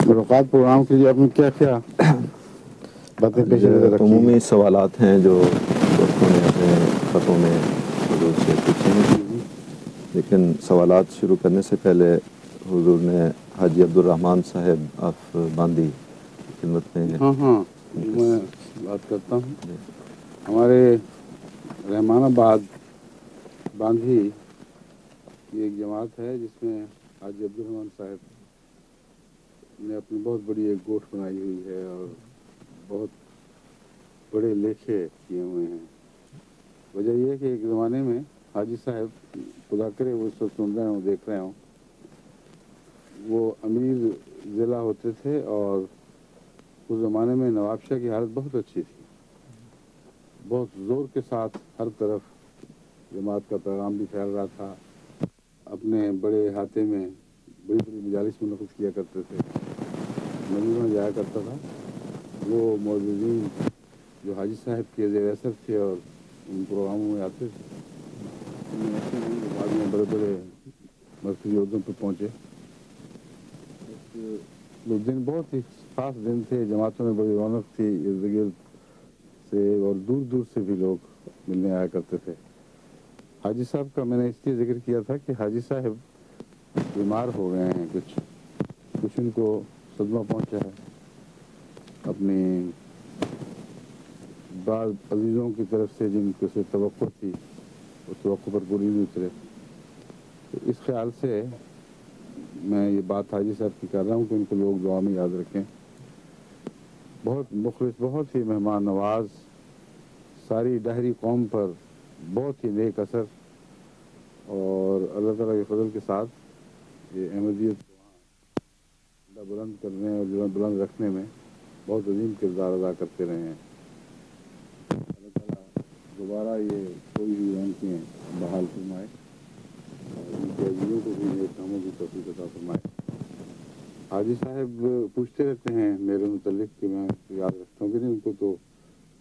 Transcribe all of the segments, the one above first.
ملاقات پروگرام کے لیے آپ نے کیا کیا باتیں پیش نظر رکھی؟ عمومی سوالات ہیں جو دوستوں نے اپنے خطوں میں حضور سے پوچھے ہیں، لیکن سوالات شروع کرنے سے پہلے حضور نے حاجی عبدالرحمن صاحب آف باندی کی خدمت میں ہاں جو میں بات کرتا ہوں، ہمارے رحمان آباد باندھی کی ایک جماعت ہے جس میں حاجی عبدالرحمن صاحب نے اپنی بہت بڑی ایک گوٹھ بنائی ہوئی ہے اور بہت بڑے لیکھے کیے ہوئے ہیں۔ وجہ یہ ہے کہ ایک زمانے میں حاجی صاحب، خدا کرے وہ اس وقت سن رہے ہوں دیکھ رہے ہوں، وہ امیر ضلع ہوتے تھے اور اس زمانے میں نواب شاہ کی حالت بہت اچھی تھی، بہت زور کے ساتھ ہر طرف جماعت کا پیغام بھی پھیل رہا تھا، اپنے بڑے احاطے میں بڑی بڑی مجالس منعقد کیا کرتے تھے، مندروں میں جایا کرتا تھا۔ وہ معززین جو حاجی صاحب کے زیر اثر تھے اور ان پروگراموں میں آتے تھے، ان میں ایسے ہیں جو بعد میں بڑے بڑے مرکزی عہدوں پہ پہنچے۔ وہ دن بہت ہی خاص دن تھے، جماعتوں میں بڑی رونق تھی، ارد گرد سے اور دور دور سے بھی لوگ ملنے آیا کرتے تھے۔ حاجی صاحب کا میں نے اس لیے ذکر کیا تھا کہ حاجی صاحب بیمار ہو گئے ہیں، کچھ ان کو صدمہ پہنچا ہے، اپنی بعض عزیزوں کی طرف سے جن کو سے توقع تھی اس توقع پر پوری نہیں اترے۔ تو اس خیال سے میں یہ بات حاجی صاحب کی کر رہا ہوں کہ ان کو لوگ دعا میں یاد رکھیں۔ بہت مخلص، بہت ہی مہمان نواز، ساری ڈاہری قوم پر بہت ہی نیک اثر، اور اللہ تعالیٰ کے فضل کے ساتھ یہ احمدیت کو وہاں بلند کرنے اور جو بلند رکھنے میں بہت عظیم کردار ادا کرتے رہے ہیں۔ اللہ تعالیٰ دوبارہ یہ کوئی بھی رونقیں بحال فرمائے اور ان کے عزیزوں کو بھی نیک کاموں کی توفیق عطا فرمائے۔ حاجی صاحب پوچھتے رہتے ہیں میرے متعلق کہ میں یاد رکھتا ہوں کہ نہیں، ان کو تو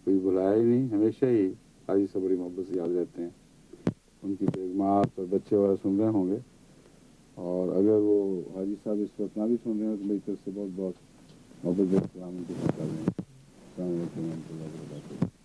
کوئی بلایا ہی نہیں، ہمیشہ ہی حاجی صاحب بڑی محبت سے یاد رہتے ہیں۔ ان کی بیگمات اور بچے وغیرہ سن رہے ہوں گے، اور اگر وہ حاجی صاحب اس وقت نہ بھی سن رہے ہیں تو میری طرف سے بہت بہت محبت سے سلام ان کے ساتھ کر رہے ہیں۔ السلام علیکم و رحمۃ اللہ وبرکاتہ۔